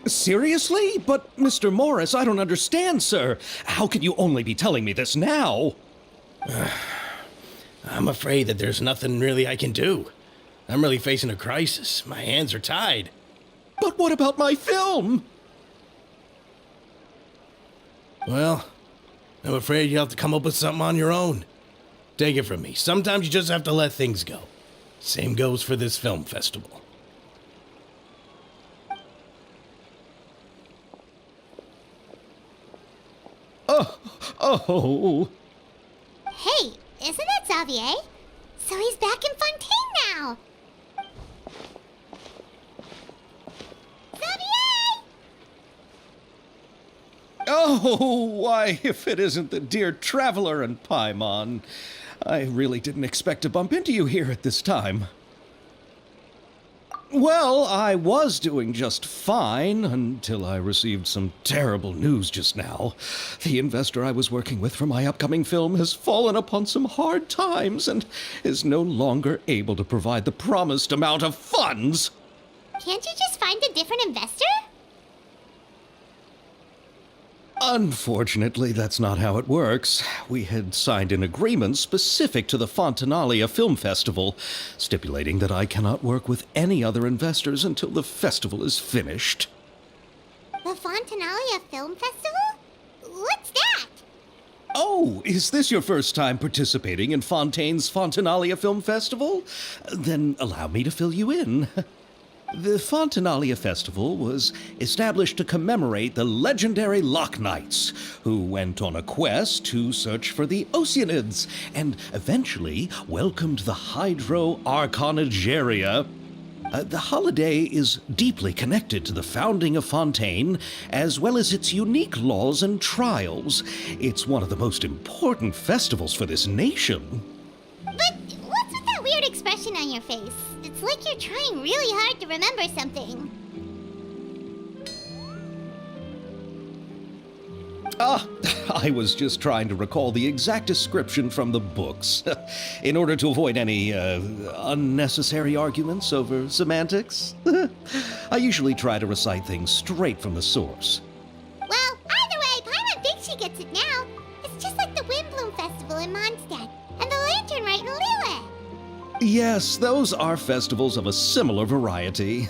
Seriously? But, Mr. Morris, I don't understand, sir. How can you only be telling me this now? I'm afraid that there's nothing really I can do. I'm really facing a crisis. My hands are tied. But what about my film? Well, I'm afraid you'll have to come up with something on your own. Take it from me. Sometimes you just have to let things go. Same goes for this film festival. Oh. Hey, isn't that Xavier? So he's back in Fontaine now. Xavier! Oh, why, if it isn't the dear Traveler and Paimon. I really didn't expect to bump into you here at this time. Well, I was doing just fine until I received some terrible news just now. The investor I was working with for my upcoming film has fallen upon some hard times and is no longer able to provide the promised amount of funds. Can't you just find a different investor? Unfortunately, that's not how it works. We had signed an agreement specific to the Fontaine Film Festival, stipulating that I cannot work with any other investors until the festival is finished. The Fontaine Film Festival? What's that? Oh, is this your first time participating in Fontaine's Fontaine Film Festival? Then allow me to fill you in. The Fontaine Festival was established to commemorate the legendary Loch Knights, who went on a quest to search for the Oceanids and eventually welcomed the Hydro Arconageria. The holiday is deeply connected to the founding of Fontaine, as well as its unique laws and trials. It's one of the most important festivals for this nation. But what's with that weird expression on your face? It's like you're trying really hard to remember something. I was just trying to recall the exact description from the books, in order to avoid any unnecessary arguments over semantics. I usually try to recite things straight from the source. Well, either way, Paimon thinks she gets it now. It's just like the Windbloom Festival in Mondstadt, and the Lantern Rite in Lille. Yes, those are festivals of a similar variety.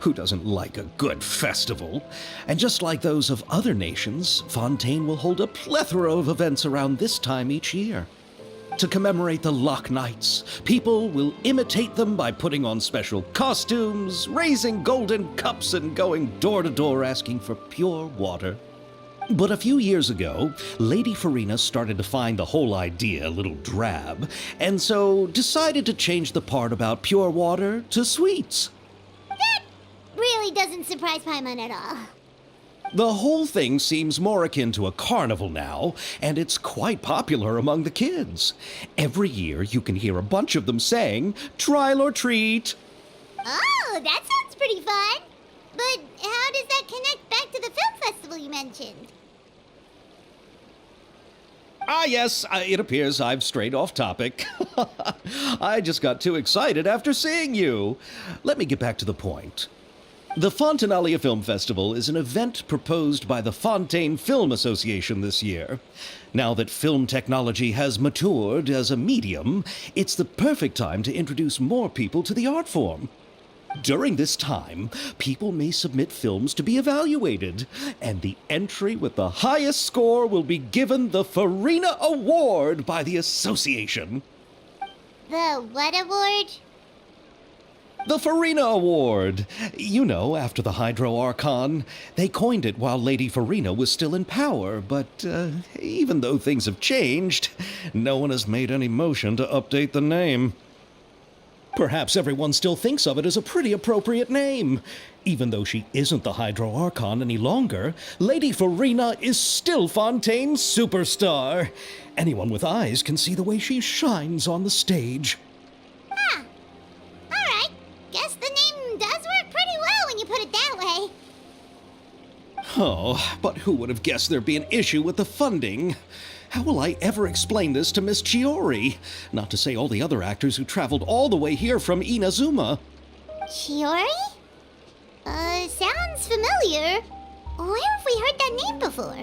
Who doesn't like a good festival? And just like those of other nations, Fontaine will hold a plethora of events around this time each year. To commemorate the Loch Knights, people will imitate them by putting on special costumes, raising golden cups, and going door to door asking for pure water. But a few years ago, Lady Farina started to find the whole idea a little drab, and so decided to change the part about pure water to sweets. That really doesn't surprise Paimon at all. The whole thing seems more akin to a carnival now, and it's quite popular among the kids. Every year you can hear a bunch of them saying, "Trial or treat." Oh, that sounds pretty fun. But how does that connect back to the film festival you mentioned? Ah, yes, it appears I've strayed off topic. I just got too excited after seeing you. Let me get back to the point. The Fontaine Film Festival is an event proposed by the Fontaine Film Association this year. Now that film technology has matured as a medium, it's the perfect time to introduce more people to the art form. During this time, people may submit films to be evaluated, and the entry with the highest score will be given the Farina Award by the association. The what award? The Farina Award. You know, after the Hydro Archon. They coined it while Lady Farina was still in power, but even though things have changed, no one has made any motion to update the name. Perhaps everyone still thinks of it as a pretty appropriate name. Even though she isn't the Hydro Archon any longer, Lady Farina is still Fontaine's superstar. Anyone with eyes can see the way she shines on the stage. Huh. Alright, guess the name does work pretty well when you put it that way. Oh, but who would have guessed there'd be an issue with the funding? How will I ever explain this to Miss Chiori? Not to say all the other actors who traveled all the way here from Inazuma. Chiori? Sounds familiar. Where have we heard that name before?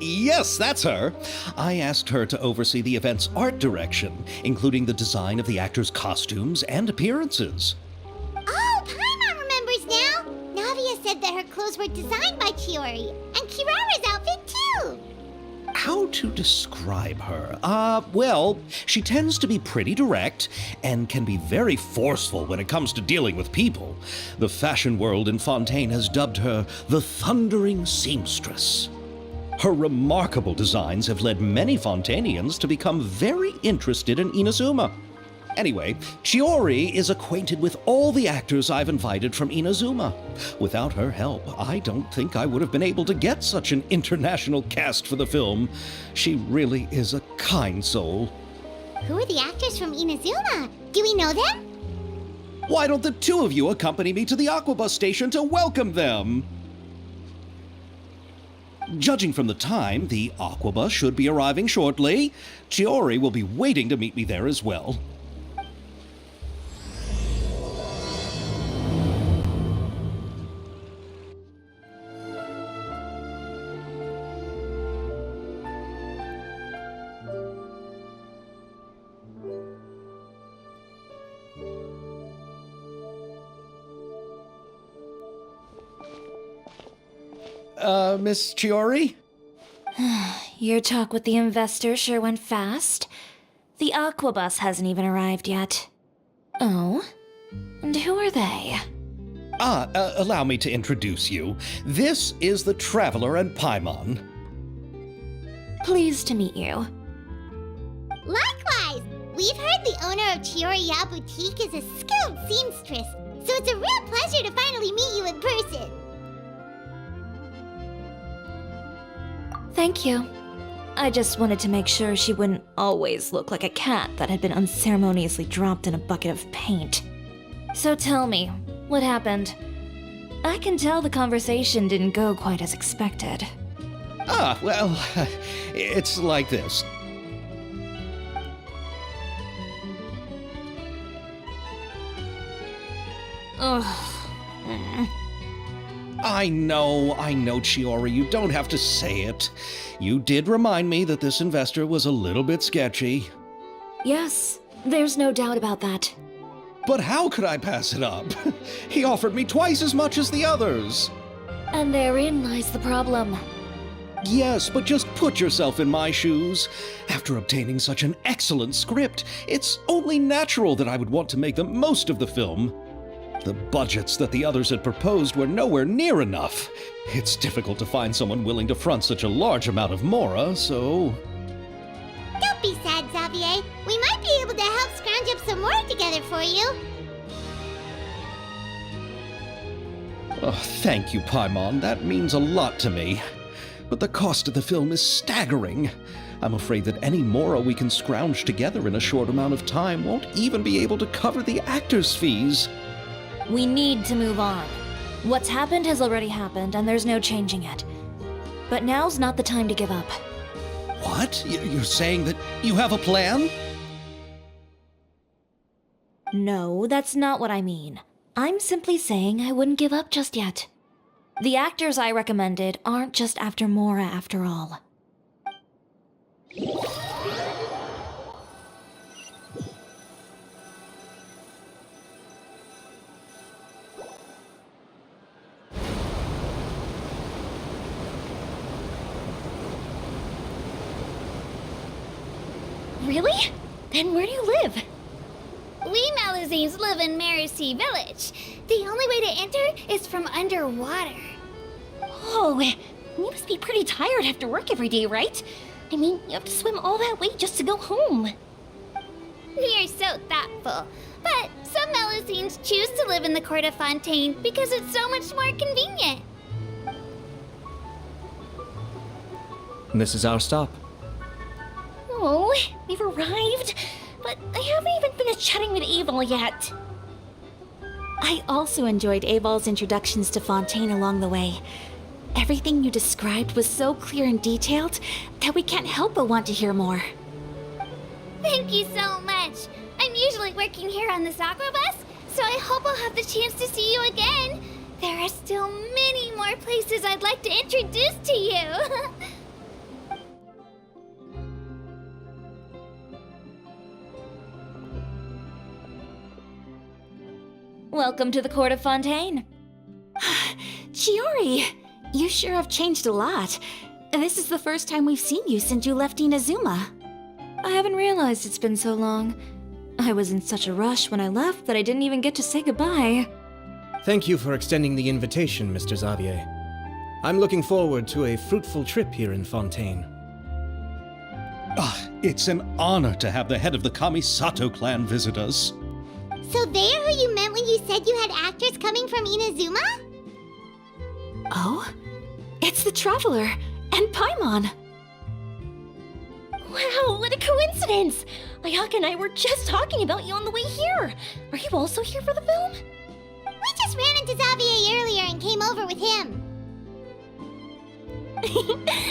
Yes, that's her. I asked her to oversee the event's art direction, including the design of the actors' costumes and appearances. Oh, Paimon remembers now! Navia said that her clothes were designed by Chiori, and Kirara's outfit too! How to describe her? Well, she tends to be pretty direct and can be very forceful when it comes to dealing with people. The fashion world in Fontaine has dubbed her the Thundering Seamstress. Her remarkable designs have led many Fontainians to become very interested in Inazuma. Anyway, Chiori is acquainted with all the actors I've invited from Inazuma. Without her help, I don't think I would have been able to get such an international cast for the film. She really is a kind soul. Who are the actors from Inazuma? Do we know them? Why don't the two of you accompany me to the Aquabus station to welcome them? Judging from the time, the Aquabus should be arriving shortly. Chiori will be waiting to meet me there as well. Miss Chiori? Your talk with the investor sure went fast. The Aquabus hasn't even arrived yet. Oh? And who are they? Allow me to introduce you. This is the Traveler and Paimon. Pleased to meet you. Likewise! We've heard the owner of Chioriya Boutique is a skilled seamstress, so it's a real pleasure to finally meet you in person. Thank you. I just wanted to make sure she wouldn't always look like a cat that had been unceremoniously dropped in a bucket of paint. So tell me, what happened? I can tell the conversation didn't go quite as expected. Well, it's like this. Ugh. I know, Chiori, you don't have to say it. You did remind me that this investor was a little bit sketchy. Yes, there's no doubt about that. But how could I pass it up? He offered me twice as much as the others. And therein lies the problem. Yes, but just put yourself in my shoes. After obtaining such an excellent script, it's only natural that I would want to make the most of the film. The budgets that the others had proposed were nowhere near enough. It's difficult to find someone willing to front such a large amount of mora, so... Don't be sad, Xavier. We might be able to help scrounge up some more together for you. Oh, thank you, Paimon. That means a lot to me. But the cost of the film is staggering. I'm afraid that any mora we can scrounge together in a short amount of time won't even be able to cover the actors' fees. We need to move on. What's happened has already happened, and there's no changing it. But now's not the time to give up. What? You're saying that you have a plan? No, that's not what I mean. I'm simply saying I wouldn't give up just yet. The actors I recommended aren't just after Mora after all. Really? Then where do you live? We Melusines live in Marcy Village. The only way to enter is from underwater. Oh, you must be pretty tired after work every day, right? I mean, you have to swim all that way just to go home. You're so thoughtful. But some Melusines choose to live in the court of Fontaine because it's so much more convenient. This is our stop. Oh, we've arrived, but I haven't even finished chatting with Aval yet. I also enjoyed Aval's introductions to Fontaine along the way. Everything you described was so clear and detailed that we can't help but want to hear more. Thank you so much. I'm usually working here on this aquabus, So I hope I'll have the chance to see you again. There are still many more places I'd like to introduce to you. Welcome to the court of Fontaine. Chiori, you sure have changed a lot. This is the first time we've seen you since you left Inazuma. I haven't realized it's been so long. I was in such a rush when I left that I didn't even get to say goodbye. Thank you for extending the invitation, Mr. Xavier. I'm looking forward to a fruitful trip here in Fontaine. It's an honor to have the head of the Kamisato clan visit us. So they're who you meant when you said you had actors coming from Inazuma? Oh? It's the Traveler and Paimon. Wow, what a coincidence! Ayaka and I were just talking about you on the way here. Are you also here for the film? We just ran into Xavier earlier and came over with him.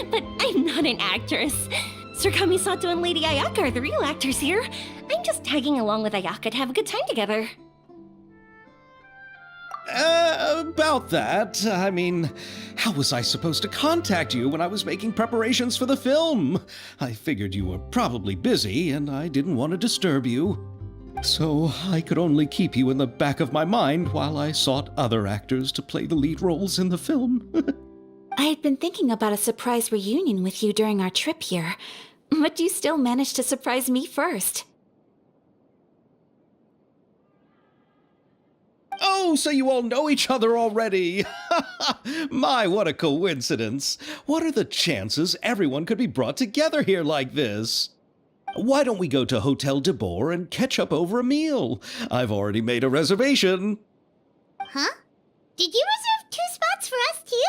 But I'm not an actress. Sir Kamisato and Lady Ayaka are the real actors here. I'm just tagging along with Ayaka to have a good time together. About that, I mean, how was I supposed to contact you when I was making preparations for the film? I figured you were probably busy, and I didn't want to disturb you. So I could only keep you in the back of my mind while I sought other actors to play the lead roles in the film. I had been thinking about a surprise reunion with you during our trip here, but you still managed to surprise me first. Oh, so you all know each other already! My, what a coincidence! What are the chances everyone could be brought together here like this? Why don't we go to Hotel de Boer and catch up over a meal? I've already made a reservation. Huh? Did you reserve 2 spots for us too?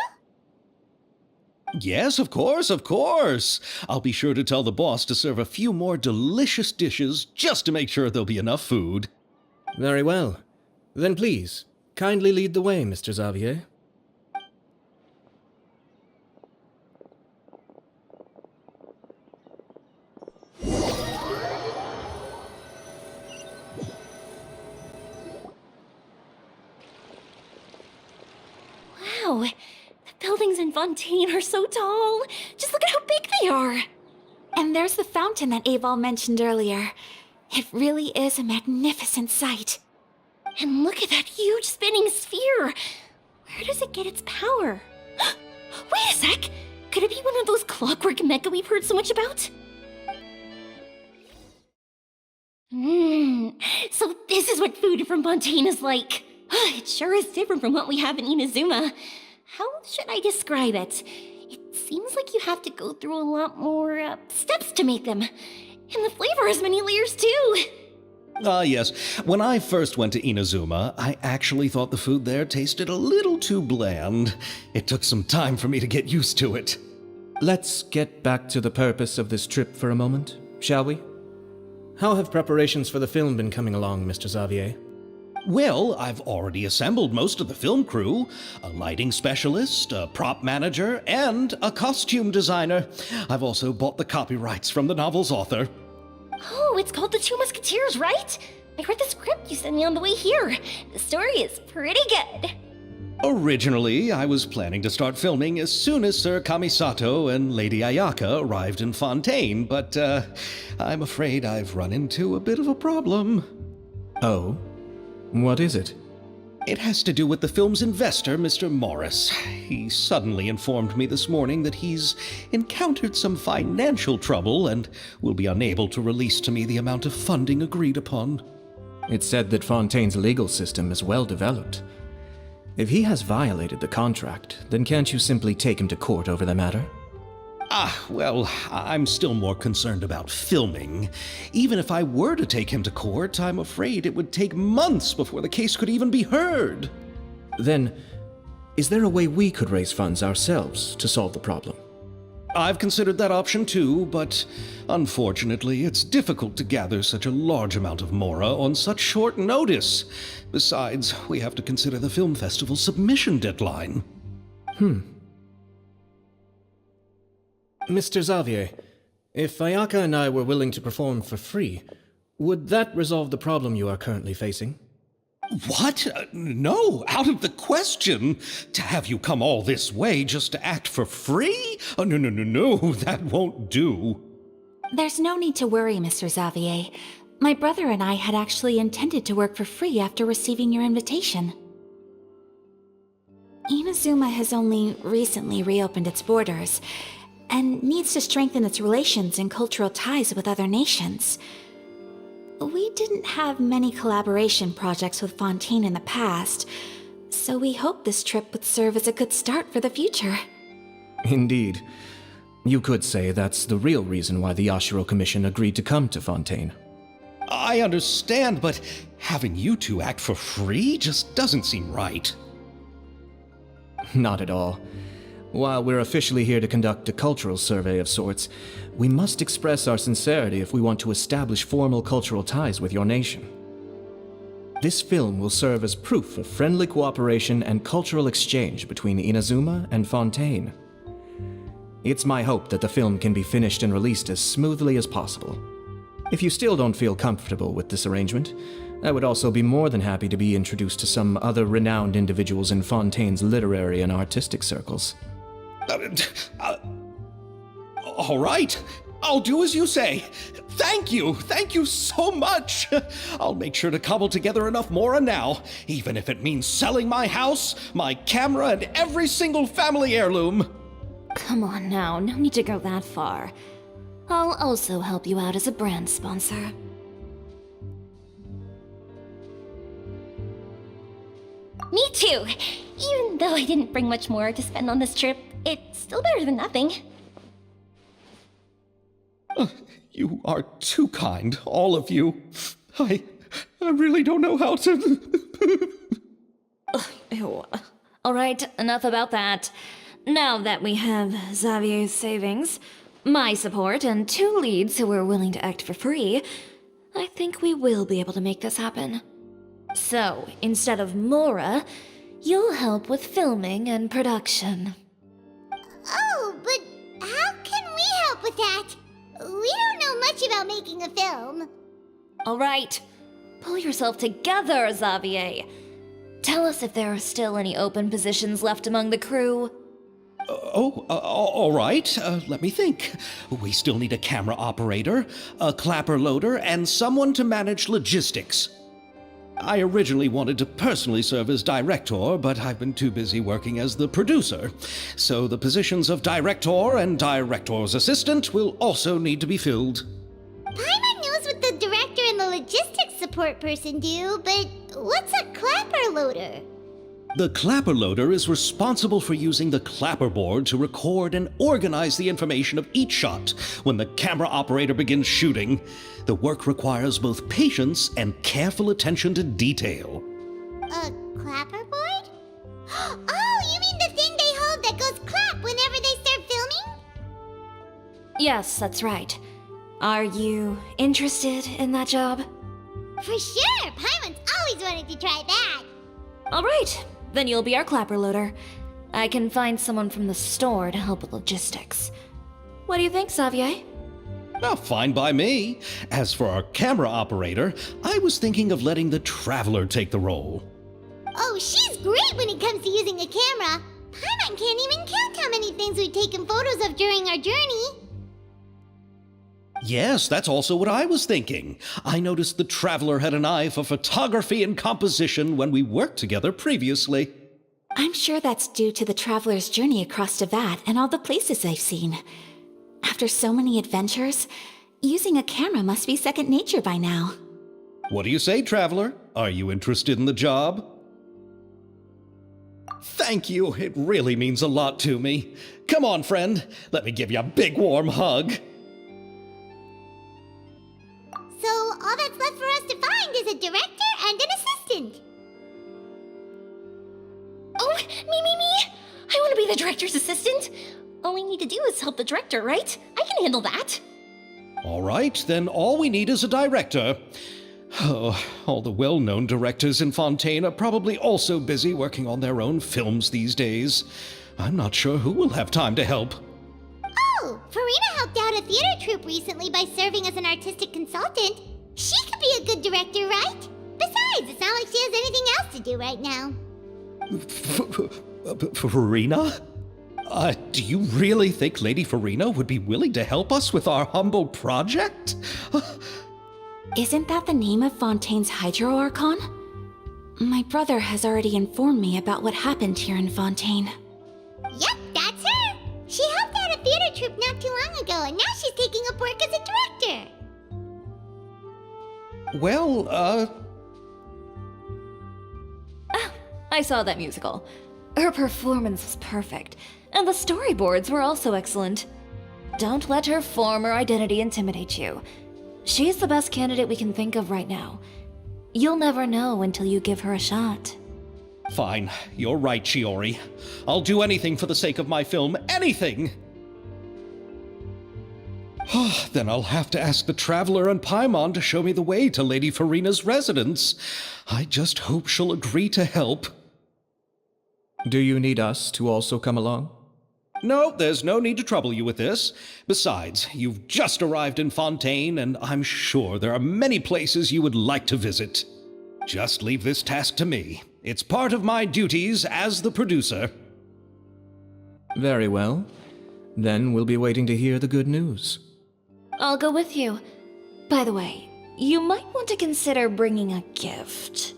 Yes, of course, of course. I'll be sure to tell the boss to serve a few more delicious dishes just to make sure there'll be enough food. Very well. Then please, kindly lead the way, Mr. Xavier. Wow, the buildings in Fontaine are so tall. Just look at how big they are. And there's the fountain that Aval mentioned earlier. It really is a magnificent sight. And look at that huge spinning sphere. Where does it get its power? Wait a sec! Could it be one of those clockwork mecha we've heard so much about? So this is what food from Fontaine is like. It sure is different from what we have in Inazuma. How should I describe it? It seems like you have to go through a lot more steps to make them. And the flavor has many layers too. Yes. When I first went to Inazuma, I actually thought the food there tasted a little too bland. It took some time for me to get used to it. Let's get back to the purpose of this trip for a moment, shall we? How have preparations for the film been coming along, Mr. Xavier? Well, I've already assembled most of the film crew, a lighting specialist, a prop manager, and a costume designer. I've also bought the copyrights from the novel's author. Oh, it's called The Two Musketeers, right? I read the script you sent me on the way here. The story is pretty good. Originally, I was planning to start filming as soon as Sir Kamisato and Lady Ayaka arrived in Fontaine, but I'm afraid I've run into a bit of a problem. Oh? What is it? It has to do with the film's investor, Mr. Morris. He suddenly informed me this morning that he's encountered some financial trouble and will be unable to release to me the amount of funding agreed upon. It's said that Fontaine's legal system is well developed. If he has violated the contract, then can't you simply take him to court over the matter? Well, I'm still more concerned about filming. Even if I were to take him to court, I'm afraid it would take months before the case could even be heard. Then, is there a way we could raise funds ourselves to solve the problem? I've considered that option too, but unfortunately, it's difficult to gather such a large amount of mora on such short notice. Besides, we have to consider the film festival's submission deadline. Mr. Xavier, if Ayaka and I were willing to perform for free, would that resolve the problem you are currently facing? What? No, out of the question. To have you come all this way just to act for free? Oh, no, that won't do. There's no need to worry, Mr. Xavier. My brother and I had actually intended to work for free after receiving your invitation. Inazuma has only recently reopened its borders, and needs to strengthen its relations and cultural ties with other nations. We didn't have many collaboration projects with Fontaine in the past, so we hoped this trip would serve as a good start for the future. Indeed. You could say that's the real reason why the Yashiro Commission agreed to come to Fontaine. I understand, but having you two act for free just doesn't seem right. Not at all. While we're officially here to conduct a cultural survey of sorts, we must express our sincerity if we want to establish formal cultural ties with your nation. This film will serve as proof of friendly cooperation and cultural exchange between Inazuma and Fontaine. It's my hope that the film can be finished and released as smoothly as possible. If you still don't feel comfortable with this arrangement, I would also be more than happy to be introduced to some other renowned individuals in Fontaine's literary and artistic circles. All right, I'll do as you say. Thank you so much. I'll make sure to cobble together enough mora now, even if it means selling my house, my camera, and every single family heirloom. Come on now, no need to go that far. I'll also help you out as a brand sponsor. Me too. Even though I didn't bring much more to spend on this trip, it's still better than nothing. You are too kind, all of you. I really don't know how to... Ew. Alright, enough about that. Now that we have Xavier's savings, my support, and 2 leads who are willing to act for free, I think we will be able to make this happen. So, instead of Mora, you'll help with filming and production. Oh, but how can we help with that? We don't know much about making a film. Alright, pull yourself together, Xavier. Tell us if there are still any open positions left among the crew. All right. Let me think. We still need a camera operator, a clapper loader, and someone to manage logistics. I originally wanted to personally serve as director, but I've been too busy working as the producer. So the positions of director and director's assistant will also need to be filled. Paimon knows what the director and the logistics support person do, but what's a clapper loader? The clapper loader is responsible for using the clapper board to record and organize the information of each shot when the camera operator begins shooting. The work requires both patience and careful attention to detail. A clapperboard? Oh, you mean the thing they hold that goes clap whenever they start filming? Yes, that's right. Are you interested in that job? For sure! Paimon's always wanted to try that! Alright, then you'll be our clapper loader. I can find someone from the store to help with logistics. What do you think, Xavier? Oh, fine by me. As for our camera operator, I was thinking of letting the Traveler take the role. Oh, she's great when it comes to using a camera! Paimon can't even count how many things we've taken photos of during our journey! Yes, that's also what I was thinking. I noticed the Traveler had an eye for photography and composition when we worked together previously. I'm sure that's due to the Traveler's journey across Devat and all the places they've seen. After so many adventures, using a camera must be second nature by now. What do you say, Traveler? Are you interested in the job? Thank you. It really means a lot to me. Come on, friend. Let me give you a big warm hug. So all that's left for us to find is a director and an assistant. Oh, me! I want to be the director's assistant. All we need to do is help the director, right? I can handle that. All right, then all we need is a director. Oh, all the well-known directors in Fontaine are probably also busy working on their own films these days. I'm not sure who will have time to help. Oh, Farina helped out a theater troupe recently by serving as an artistic consultant. She could be a good director, right? Besides, it's not like she has anything else to do right now. Farina? Do you really think Lady Farina would be willing to help us with our humble project? Isn't that the name of Fontaine's Hydro Archon? My brother has already informed me about what happened here in Fontaine. Yep, that's her. She helped out a theater troupe not too long ago, and now she's taking up work as a director. Well, I saw that musical. Her performance was perfect, and the storyboards were also excellent. Don't let her former identity intimidate you. She's the best candidate we can think of right now. You'll never know until you give her a shot. Fine. You're right, Shiori. I'll do anything for the sake of my film. Anything! Then I'll have to ask the Traveler and Paimon to show me the way to Lady Farina's residence. I just hope she'll agree to help. Do you need us to also come along? No, there's no need to trouble you with this. Besides, you've just arrived in Fontaine, and I'm sure there are many places you would like to visit. Just leave this task to me. It's part of my duties as the producer. Very well. Then we'll be waiting to hear the good news. I'll go with you. By the way, you might want to consider bringing a gift.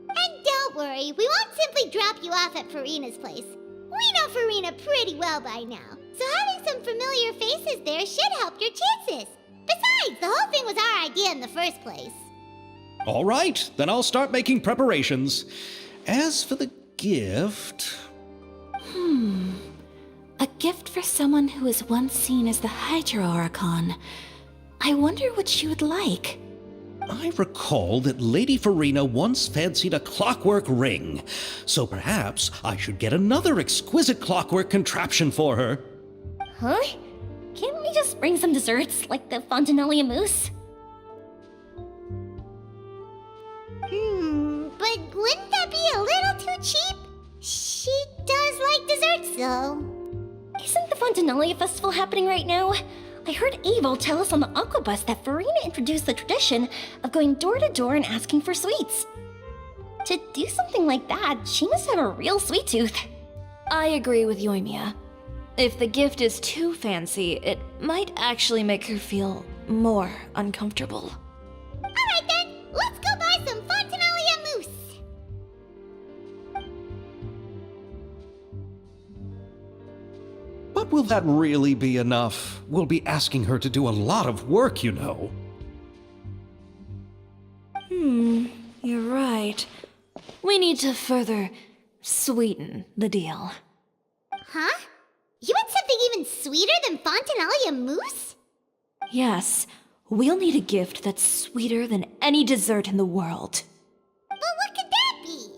And don't worry, we won't simply drop you off at Farina's place. We know Farina pretty well by now, so having some familiar faces there should help your chances. Besides, the whole thing was our idea in the first place. All right, then I'll start making preparations. As for the gift... A gift for someone who was once seen as the Hydro Archon. I wonder what she would like. I recall that Lady Farina once fancied a clockwork ring, so perhaps I should get another exquisite clockwork contraption for her. Huh? Can't we just bring some desserts, like the Fontaine mousse? But wouldn't that be a little too cheap? She does like desserts, though. Isn't the Fontaine festival happening right now? I heard Abel tell us on the Aquabus that Farina introduced the tradition of going door to door and asking for sweets. To do something like that, she must have a real sweet tooth. I agree with Yoimiya. If the gift is too fancy, it might actually make her feel more uncomfortable. Alright then, let's go buy some Fontaine mousse. But will that really be enough? We'll be asking her to do a lot of work, you know. You're right. We need to further sweeten the deal. Huh? You want something even sweeter than Fontaine mousse? Yes, we'll need a gift that's sweeter than any dessert in the world. But what could that be?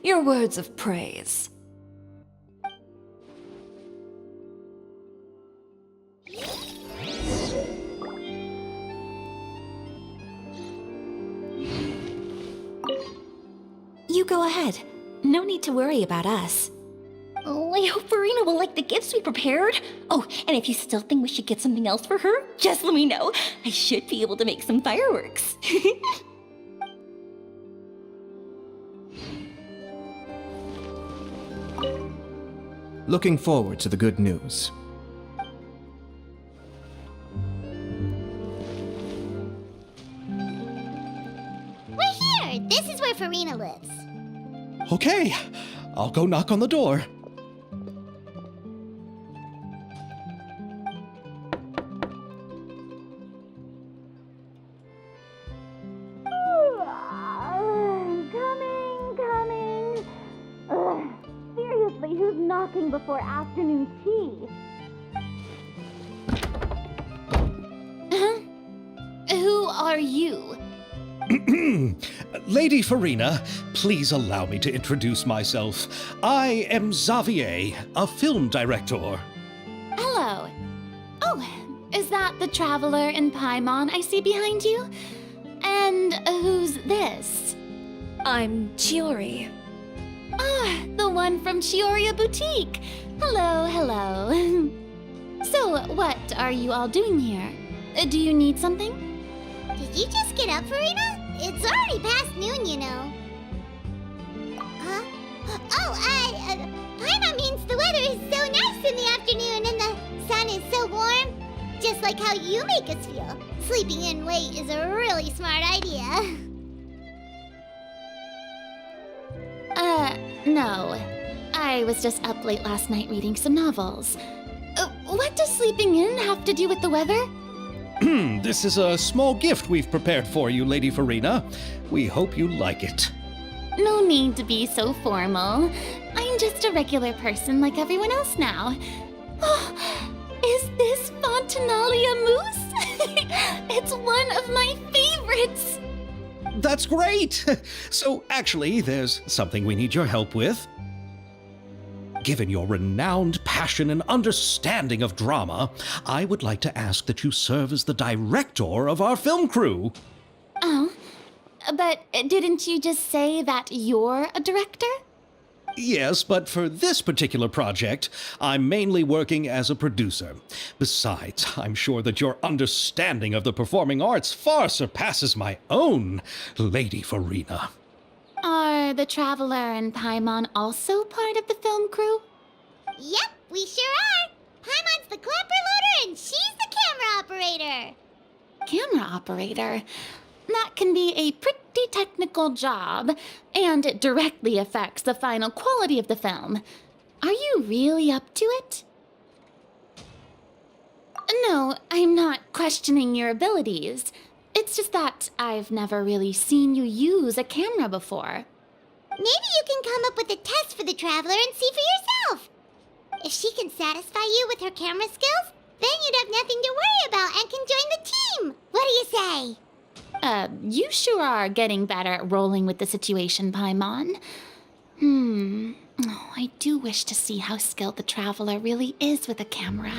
Your words of praise. You go ahead. No need to worry about us. Oh, I hope Farina will like the gifts we prepared. Oh, and if you still think we should get something else for her, just let me know. I should be able to make some fireworks. Looking forward to the good news. We're here! This is where Farina lives. Okay, I'll go knock on the door. Coming. Ugh, seriously, who's knocking before afternoon tea? Who are you? Lady Farina, please allow me to introduce myself. I am Xavier, a film director. Hello. Oh, is that the Traveler and Paimon I see behind you? And who's this? I'm Chiori. Ah, the one from Chioria Boutique. Hello. So, what are you all doing here? Do you need something? Did you just get up, Farina? It's already past noon, you know. Huh? Paimon means the weather is so nice in the afternoon and the sun is so warm. Just like how you make us feel. Sleeping in late is a really smart idea. No. I was just up late last night reading some novels. What does sleeping in have to do with the weather? This is a small gift we've prepared for you, Lady Farina. We hope you like it. No need to be so formal. I'm just a regular person like everyone else now. Oh, is this Fontinalia mousse? It's one of my favorites! That's great! So, actually, there's something we need your help with. Given your renowned passion and understanding of drama, I would like to ask that you serve as the director of our film crew. Oh, but didn't you just say that you're a director? Yes, but for this particular project, I'm mainly working as a producer. Besides, I'm sure that your understanding of the performing arts far surpasses my own, Lady Farina. Are the Traveler and Paimon also part of the film crew? Yep, we sure are. Paimon's the clapper loader and she's the camera operator. Camera operator? That can be a pretty technical job, and it directly affects the final quality of the film. Are you really up to it? No, I'm not questioning your abilities. It's just that I've never really seen you use a camera before. Maybe you can come up with a test for the Traveler and see for yourself. If she can satisfy you with her camera skills, then you'd have nothing to worry about and can join the team. What do you say? You sure are getting better at rolling with the situation, Paimon. Oh, I do wish to see how skilled the Traveler really is with a camera.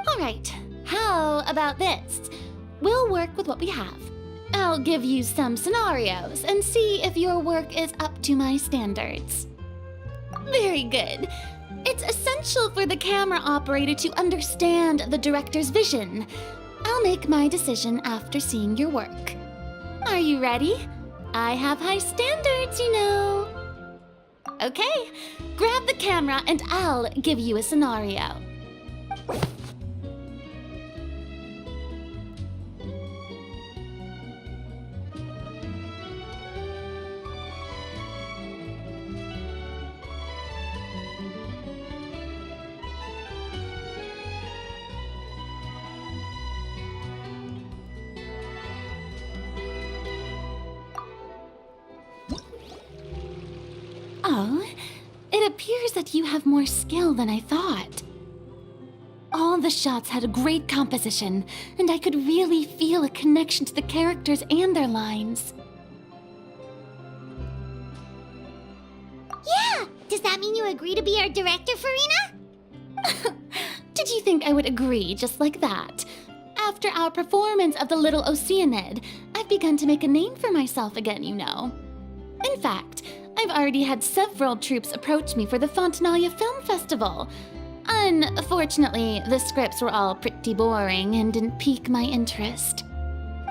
All right, how about this? We'll work with what we have. I'll give you some scenarios and see if your work is up to my standards. Very good. It's essential for the camera operator to understand the director's vision. I'll make my decision after seeing your work. Are you ready? I have high standards, you know. Okay, grab the camera and I'll give you a scenario. Oh, it appears that you have more skill than I thought. All the shots had a great composition, and I could really feel a connection to the characters and their lines. Yeah! Does that mean you agree to be our director, Farina? Did you think I would agree just like that? After our performance of the Little Oceanid, I've begun to make a name for myself again, you know. In fact, I've already had several troops approach me for the Fontinalia Film Festival. Unfortunately, the scripts were all pretty boring and didn't pique my interest.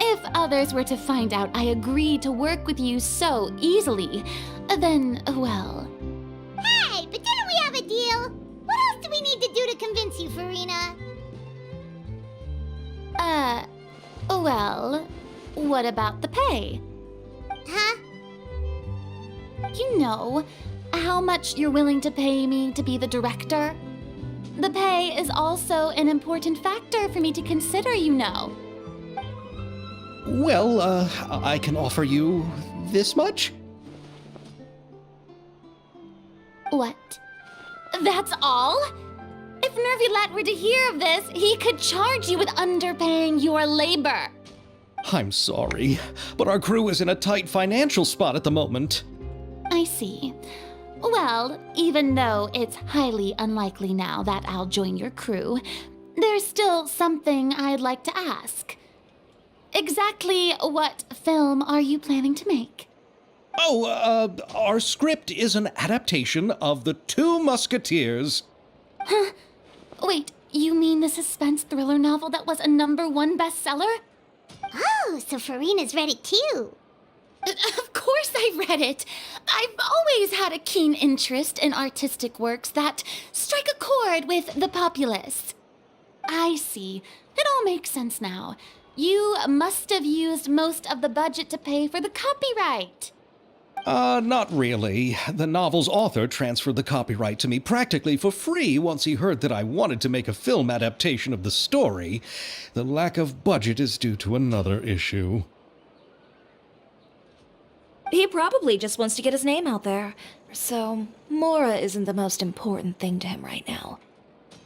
If others were to find out I agreed to work with you so easily, then, well... Hey, but didn't we have a deal? What else do we need to do to convince you, Farina? Well, what about the pay? Huh? You know, how much you're willing to pay me to be the director? The pay is also an important factor for me to consider, you know. Well, I can offer you this much? What? That's all? If Nervulet were to hear of this, he could charge you with underpaying your labor. I'm sorry, but our crew is in a tight financial spot at the moment. I see. Well, even though it's highly unlikely now that I'll join your crew, there's still something I'd like to ask. Exactly what film are you planning to make? Oh, our script is an adaptation of The Two Musketeers. Wait, you mean the suspense thriller novel that was a #1 bestseller? Oh, so Farina's read it too. Of course I read it. I've always had a keen interest in artistic works that strike a chord with the populace. I see. It all makes sense now. You must have used most of the budget to pay for the copyright. Not really. The novel's author transferred the copyright to me practically for free once he heard that I wanted to make a film adaptation of the story. The lack of budget is due to another issue. He probably just wants to get his name out there. So, Mora isn't the most important thing to him right now.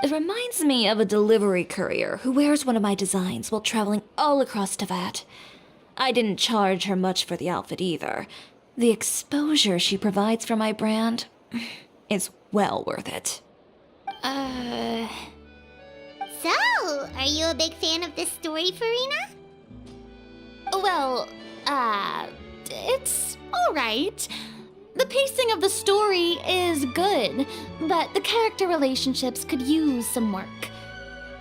It reminds me of a delivery courier who wears one of my designs while traveling all across Teyvat. I didn't charge her much for the outfit either. The exposure she provides for my brand is well worth it. So, are you a big fan of this story, Farina? Well, it's alright. The pacing of the story is good, but the character relationships could use some work.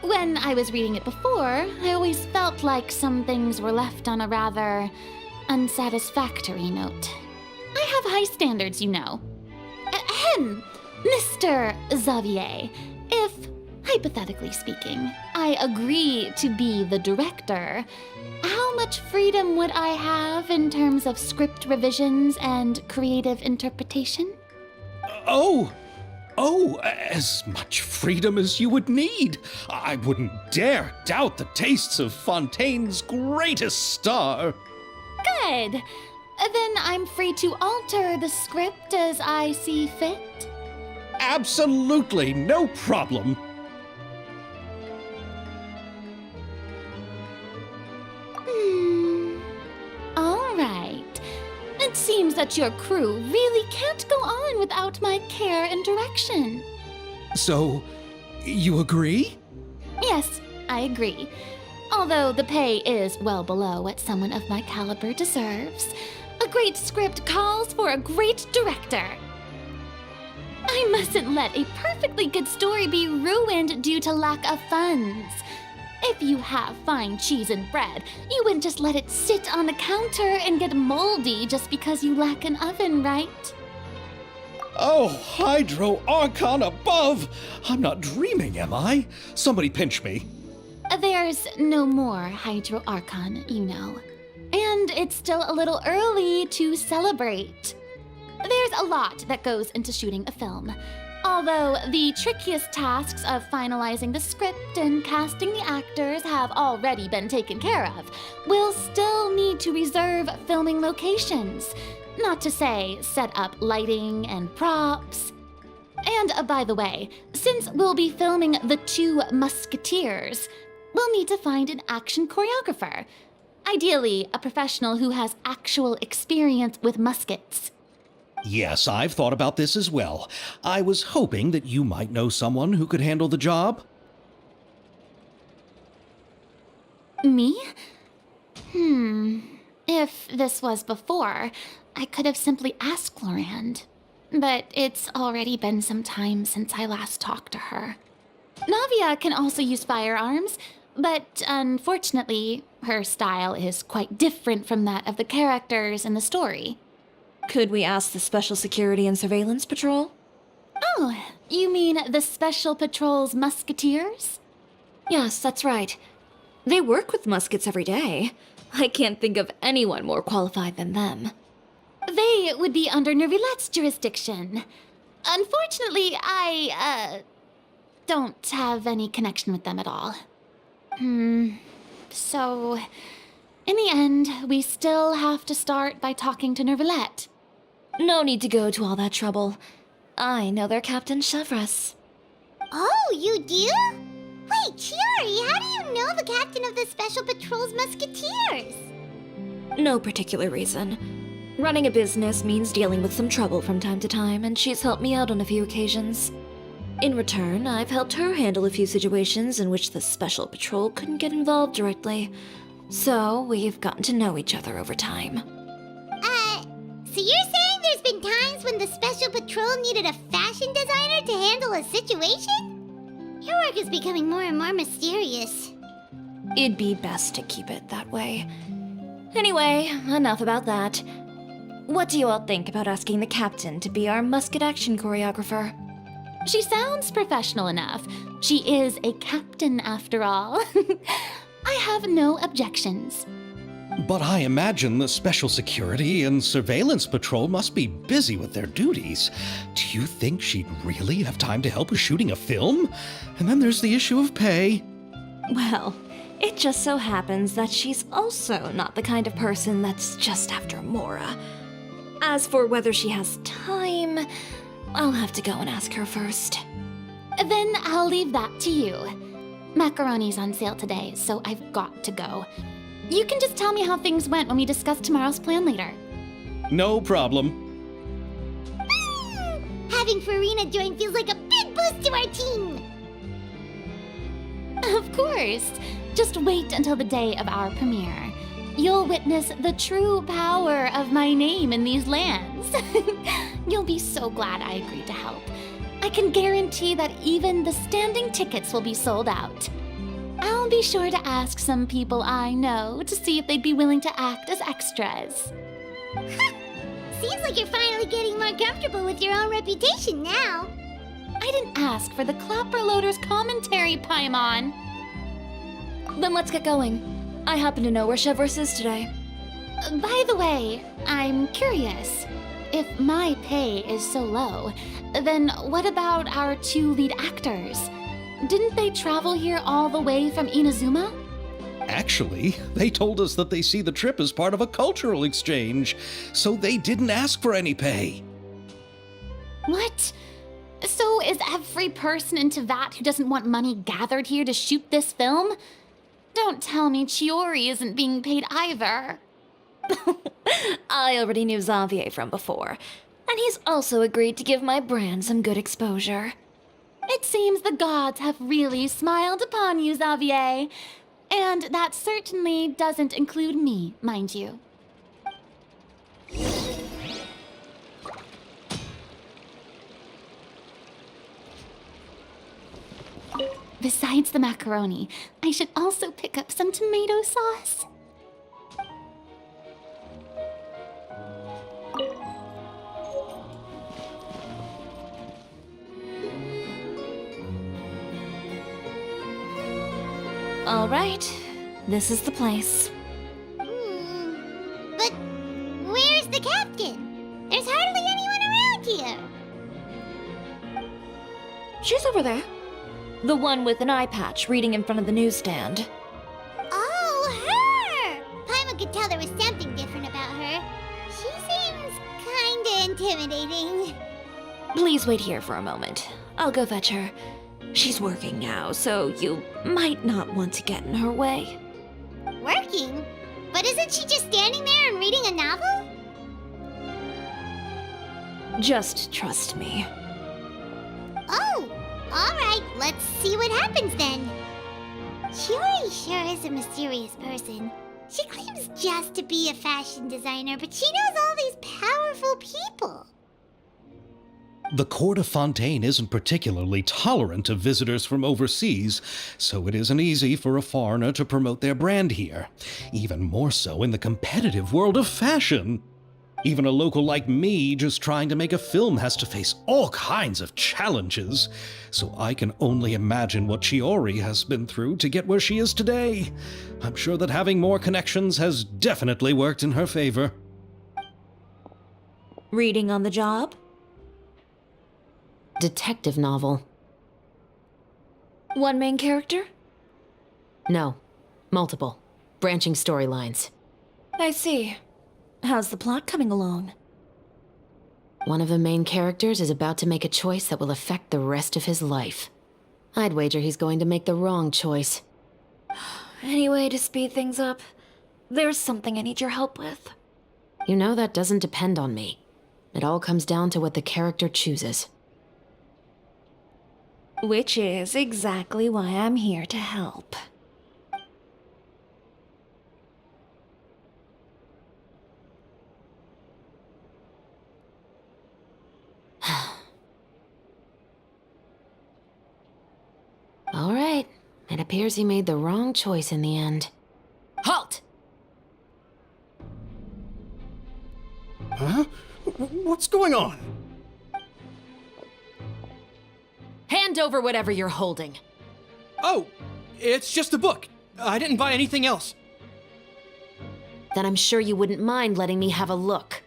When I was reading it before, I always felt like some things were left on a rather unsatisfactory note. I have high standards, you know. Ahem, Mr. Xavier, if, hypothetically speaking, I agree to be the director, how much freedom would I have in terms of script revisions and creative interpretation? Oh, as much freedom as you would need. I wouldn't dare doubt the tastes of Fontaine's greatest star. Good. Then I'm free to alter the script as I see fit. Absolutely, no problem. All right. It seems that your crew really can't go on without my care and direction. So, you agree? Yes, I agree. Although the pay is well below what someone of my caliber deserves, a great script calls for a great director. I mustn't let a perfectly good story be ruined due to lack of funds. If you have fine cheese and bread, you wouldn't just let it sit on the counter and get moldy just because you lack an oven, right? Oh, Hydro Archon above! I'm not dreaming, am I? Somebody pinch me. There's no more Hydro Archon, you know. And it's still a little early to celebrate. There's a lot that goes into shooting a film. Although the trickiest tasks of finalizing the script and casting the actors have already been taken care of, we'll still need to reserve filming locations. Not to say set up lighting and props. And by the way, since we'll be filming The Two Musketeers, we'll need to find an action choreographer. Ideally, a professional who has actual experience with muskets. Yes, I've thought about this as well. I was hoping that you might know someone who could handle the job. Me? If this was before, I could have simply asked Florand. But it's already been some time since I last talked to her. Navia can also use firearms, but unfortunately, her style is quite different from that of the characters in the story. Could we ask the Special Security and Surveillance Patrol? Oh, you mean the Special Patrol's Musketeers? Yes, that's right. They work with muskets every day. I can't think of anyone more qualified than them. They would be under Nervilette's jurisdiction. Unfortunately, I, don't have any connection with them at all. So, in the end, we still have to start by talking to Nervilette. No need to go to all that trouble. I know their Captain Chevres. Oh, you do? Wait, Chiari, how do you know the captain of the Special Patrol's Musketeers? No particular reason. Running a business means dealing with some trouble from time to time, and she's helped me out on a few occasions. In return, I've helped her handle a few situations in which the Special Patrol couldn't get involved directly. So, we've gotten to know each other over time. So you're saying there's been times when the Special Patrol needed a fashion designer to handle a situation? Your work is becoming more and more mysterious. It'd be best to keep it that way. Anyway, enough about that. What do you all think about asking the captain to be our musket action choreographer? She sounds professional enough. She is a captain after all. I have no objections. But I imagine the Special Security and Surveillance Patrol must be busy with their duties. Do you think she'd really have time to help with shooting a film? And then there's the issue of pay. Well, it just so happens that she's also not the kind of person that's just after Mora. As for whether she has time, I'll have to go and ask her first. Then I'll leave that to you. Macaroni's on sale today, so I've got to go. You can just tell me how things went when we discuss tomorrow's plan later. No problem. Having Farina join feels like a big boost to our team. Of course. Just wait until the day of our premiere. You'll witness the true power of my name in these lands. You'll be so glad I agreed to help. I can guarantee that even the standing tickets will be sold out. I'll be sure to ask some people I know to see if they'd be willing to act as extras. Seems like you're finally getting more comfortable with your own reputation now. I didn't ask for the Clapper Loader's commentary, Paimon. Then let's get going. I happen to know where Chevreuse is today. By the way, I'm curious. If my pay is so low, then what about our two lead actors? Didn't they travel here all the way from Inazuma? Actually, they told us that they see the trip as part of a cultural exchange, so they didn't ask for any pay. What? So is every person in Tevat who doesn't want money gathered here to shoot this film? Don't tell me Chiori isn't being paid either. I already knew Xavier from before, and he's also agreed to give my brand some good exposure. It seems the gods have really smiled upon you, Xavier. And that certainly doesn't include me, mind you. Besides the macaroni, I should also pick up some tomato sauce. All right, this is the place. But where's the captain? There's hardly anyone around here. She's over there. The one with an eye patch reading in front of the newsstand. Oh, her! Paimon could tell there was something different about her. She seems kinda intimidating. Please wait here for a moment. I'll go fetch her. She's working now, so you might not want to get in her way. Working? But isn't she just standing there and reading a novel? Just trust me. Oh, alright, let's see what happens then. Chiori sure is a mysterious person. She claims just to be a fashion designer, but she knows all these powerful people. The court of Fontaine isn't particularly tolerant of visitors from overseas, so it isn't easy for a foreigner to promote their brand here. Even more so in the competitive world of fashion. Even a local like me just trying to make a film has to face all kinds of challenges, so I can only imagine what Chiori has been through to get where she is today. I'm sure that having more connections has definitely worked in her favor. Reading on the job? Detective novel. One main character? No. Multiple. Branching storylines. I see. How's the plot coming along? One of the main characters is about to make a choice that will affect the rest of his life. I'd wager he's going to make the wrong choice. Any way to speed things up? There's something I need your help with. You know that doesn't depend on me. It all comes down to what the character chooses. Which is exactly why I'm here to help. All right, it It appears he made the wrong choice in the end. Halt! Huh? What's going on? Hand over whatever you're holding. Oh, it's just a book. I didn't buy anything else. Then I'm sure you wouldn't mind letting me have a look.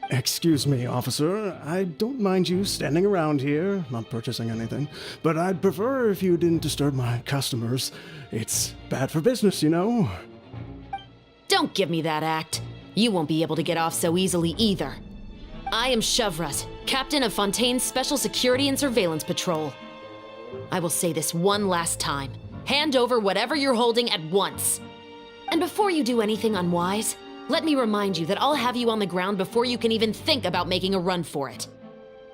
Excuse me, officer. I don't mind you standing around here, not purchasing anything, but I'd prefer if you didn't disturb my customers. It's bad for business, you know. Don't give me that act. You won't be able to get off so easily either. I am Chevraz, captain of Fontaine's Special Security and Surveillance Patrol. I will say this one last time. Hand over whatever you're holding at once. And before you do anything unwise, let me remind you that I'll have you on the ground before you can even think about making a run for it.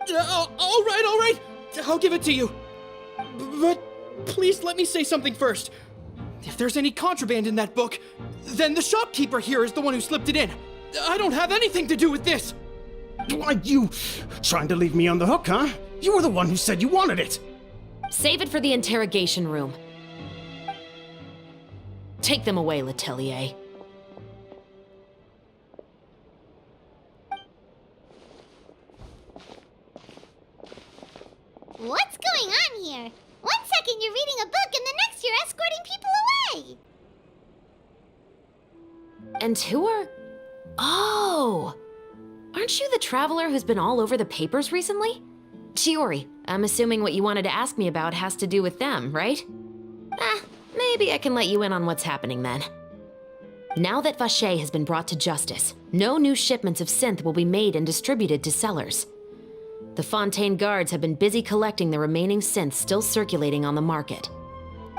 All right. I'll give it to you. But please let me say something first. If there's any contraband in that book, then the shopkeeper here is the one who slipped it in. I don't have anything to do with this. Why, you trying to leave me on the hook, huh? You were the one who said you wanted it. Save it for the interrogation room. Take them away, Letelier. What's going on here? One second you're reading a book and the next you're escorting people away. And who are... Oh! Aren't you the traveler who's been all over the papers recently? Chiori, I'm assuming what you wanted to ask me about has to do with them, right? Maybe I can let you in on what's happening then. Now that Vacher has been brought to justice, no new shipments of synth will be made and distributed to sellers. The Fontaine guards have been busy collecting the remaining synths still circulating on the market.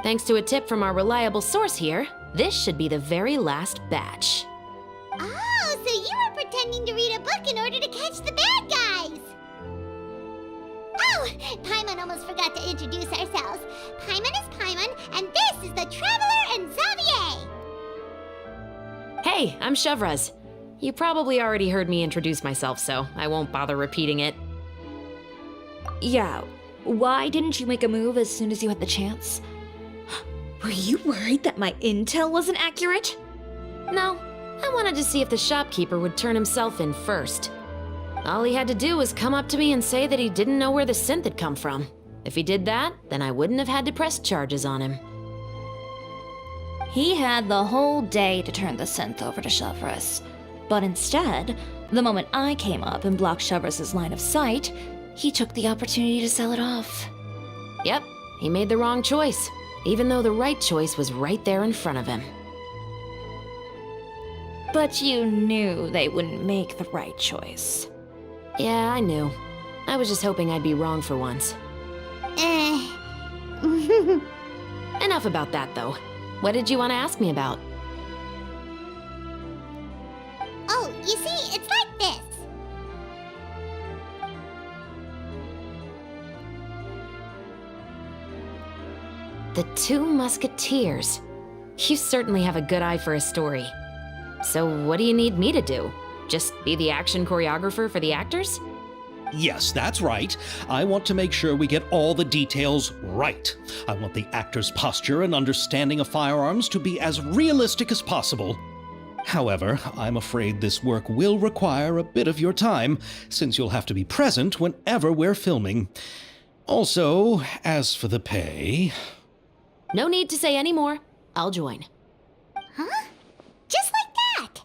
Thanks to a tip from our reliable source here, this should be the very last batch. Oh, so you were pretending to read a book in order to catch the bad guys. Oh, Paimon almost forgot to introduce ourselves. Paimon is Paimon, and this is the Traveler and Xavier. Hey, I'm Chevraz. You probably already heard me introduce myself, so I won't bother repeating it. Yeah, why didn't you make a move as soon as you had the chance? Were you worried that my intel wasn't accurate? No, I wanted to see if the shopkeeper would turn himself in first. All he had to do was come up to me and say that he didn't know where the synth had come from. If he did that, then I wouldn't have had to press charges on him. He had the whole day to turn the synth over to Chevraz. But instead, the moment I came up and blocked Chevraz's line of sight, he took the opportunity to sell it off. Yep, he made the wrong choice, even though the right choice was right there in front of him. But you knew they wouldn't make the right choice. Yeah, I knew. I was just hoping I'd be wrong for once. Enough about that, though. What did you want to ask me about? Oh, you see, it's like this. The Two Musketeers. You certainly have a good eye for a story. So what do you need me to do? Just be the action choreographer for the actors? Yes, that's right. I want to make sure we get all the details right. I want the actor's posture and understanding of firearms to be as realistic as possible. However, I'm afraid this work will require a bit of your time, since you'll have to be present whenever we're filming. Also, as for the pay... No need to say any more. I'll join. Huh? Just like that.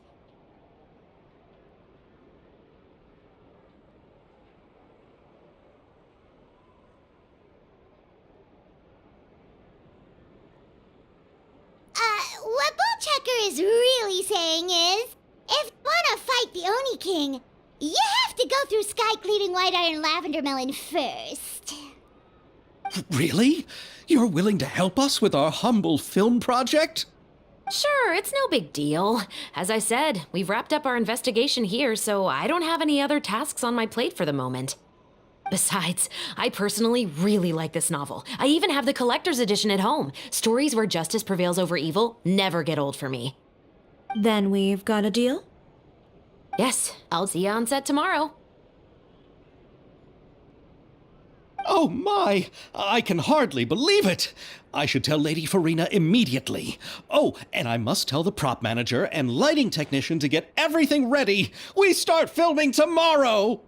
What Bullchecker is really saying is, if you want to fight the Oni King, you have to go through Sky Cleaning White Iron Lavender Melon first. Really? You're willing to help us with our humble film project? Sure, it's no big deal. As I said, we've wrapped up our investigation here, so I don't have any other tasks on my plate for the moment. Besides, I personally really like this novel. I even have the collector's edition at home. Stories where justice prevails over evil never get old for me. Then we've got a deal? Yes, I'll see you on set tomorrow. Oh my! I can hardly believe it! I should tell Lady Farina immediately. Oh, and I must tell the prop manager and lighting technician to get everything ready. We start filming tomorrow!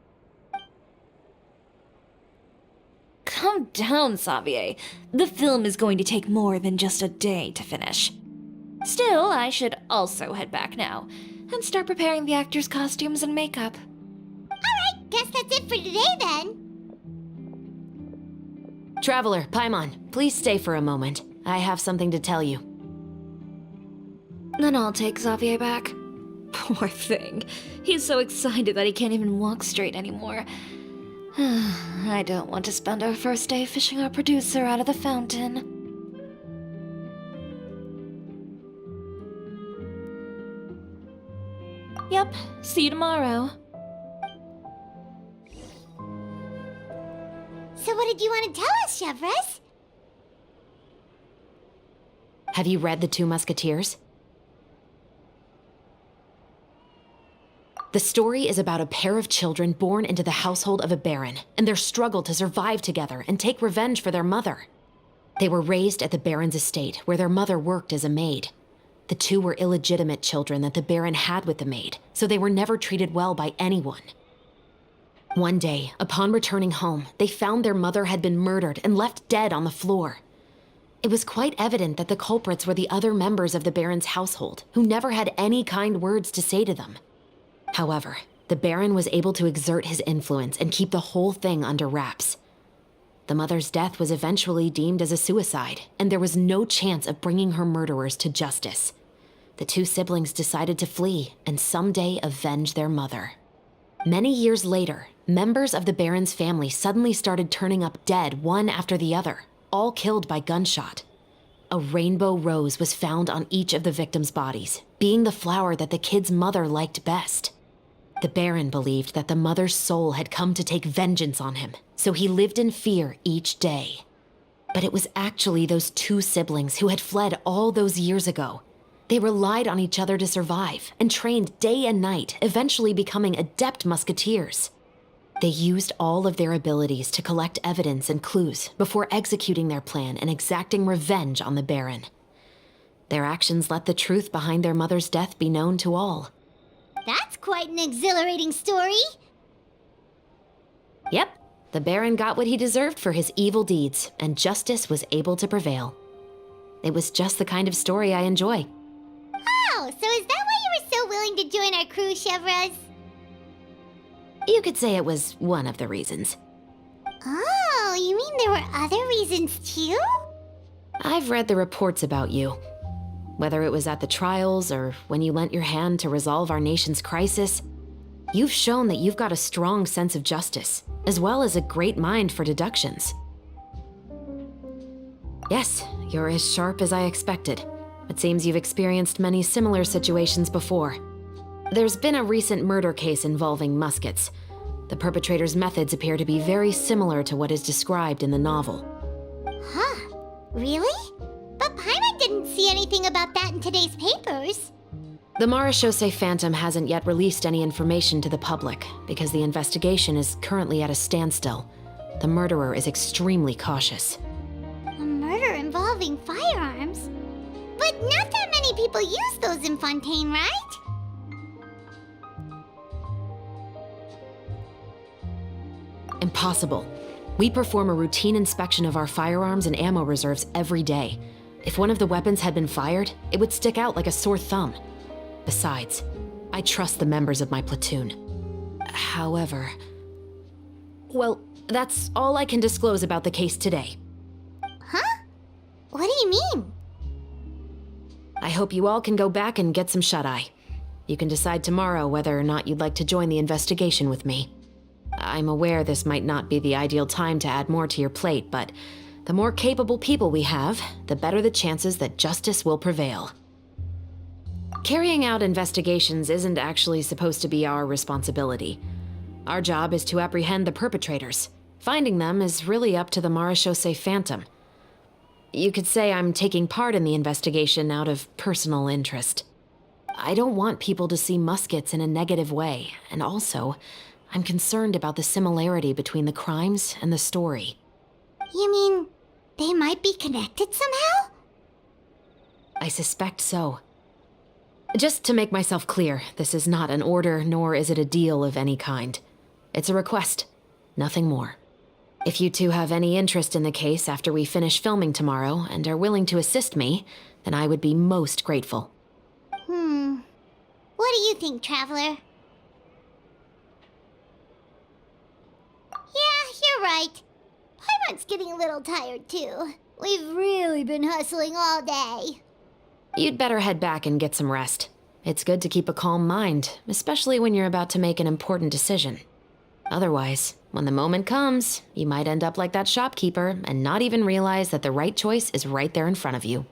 Calm down, Xavier. The film is going to take more than just a day to finish. Still, I should also head back now and start preparing the actors' costumes and makeup. Alright, guess that's it for today then. Traveler, Paimon, please stay for a moment. I have something to tell you. Then I'll take Xavier back. Poor thing. He's so excited that he can't even walk straight anymore. I don't want to spend our first day fishing our producer out of the fountain. Yep, see you tomorrow. So what did you want to tell us, Chevres? Have you read The Two Musketeers? The story is about a pair of children born into the household of a baron and their struggle to survive together and take revenge for their mother. They were raised at the baron's estate, where their mother worked as a maid. The two were illegitimate children that the baron had with the maid, so they were never treated well by anyone. One day, upon returning home, they found their mother had been murdered and left dead on the floor. It was quite evident that the culprits were the other members of the baron's household, who never had any kind words to say to them. However, the baron was able to exert his influence and keep the whole thing under wraps. The mother's death was eventually deemed as a suicide, and there was no chance of bringing her murderers to justice. The two siblings decided to flee and someday avenge their mother. Many years later, members of the baron's family suddenly started turning up dead one after the other, all killed by gunshot. A rainbow rose was found on each of the victims' bodies, being the flower that the kid's mother liked best. The baron believed that the mother's soul had come to take vengeance on him, so he lived in fear each day. But it was actually those two siblings who had fled all those years ago. They relied on each other to survive and trained day and night, eventually becoming adept musketeers. They used all of their abilities to collect evidence and clues before executing their plan and exacting revenge on the baron. Their actions let the truth behind their mother's death be known to all. That's quite an exhilarating story. Yep, the baron got what he deserved for his evil deeds, and justice was able to prevail. It was just the kind of story I enjoy. Oh, so is that why you were so willing to join our crew, Chevres? You could say it was one of the reasons. Oh, you mean there were other reasons too? I've read the reports about you. Whether it was at the trials or when you lent your hand to resolve our nation's crisis, you've shown that you've got a strong sense of justice, as well as a great mind for deductions. Yes, you're as sharp as I expected. It seems you've experienced many similar situations before. There's been a recent murder case involving Muskets. The perpetrator's methods appear to be very similar to what is described in the novel. Huh, really? But Paimon didn't see anything about that in today's papers. The Marechaussee Phantom hasn't yet released any information to the public because the investigation is currently at a standstill. The murderer is extremely cautious. A murder involving firearms? But not that many people use those in Fontaine, right? Impossible. We perform a routine inspection of our firearms and ammo reserves every day. If one of the weapons had been fired, it would stick out like a sore thumb. Besides, I trust the members of my platoon. However... Well, that's all I can disclose about the case today. Huh? What do you mean? I hope you all can go back and get some shut-eye. You can decide tomorrow whether or not you'd like to join the investigation with me. I'm aware this might not be the ideal time to add more to your plate, but the more capable people we have, the better the chances that justice will prevail. Carrying out investigations isn't actually supposed to be our responsibility. Our job is to apprehend the perpetrators. Finding them is really up to the Marechaussee Phantom. You could say I'm taking part in the investigation out of personal interest. I don't want people to see Muskets in a negative way, and also, I'm concerned about the similarity between the crimes and the story. You mean they might be connected somehow? I suspect so. Just to make myself clear, this is not an order, nor is it a deal of any kind. It's a request, nothing more. If you two have any interest in the case after we finish filming tomorrow and are willing to assist me, then I would be most grateful. What do you think, Traveler? Yeah, you're right. Paimon's getting a little tired too. We've really been hustling all day. You'd better head back and get some rest. It's good to keep a calm mind, especially when you're about to make an important decision. Otherwise, when the moment comes, you might end up like that shopkeeper and not even realize that the right choice is right there in front of you.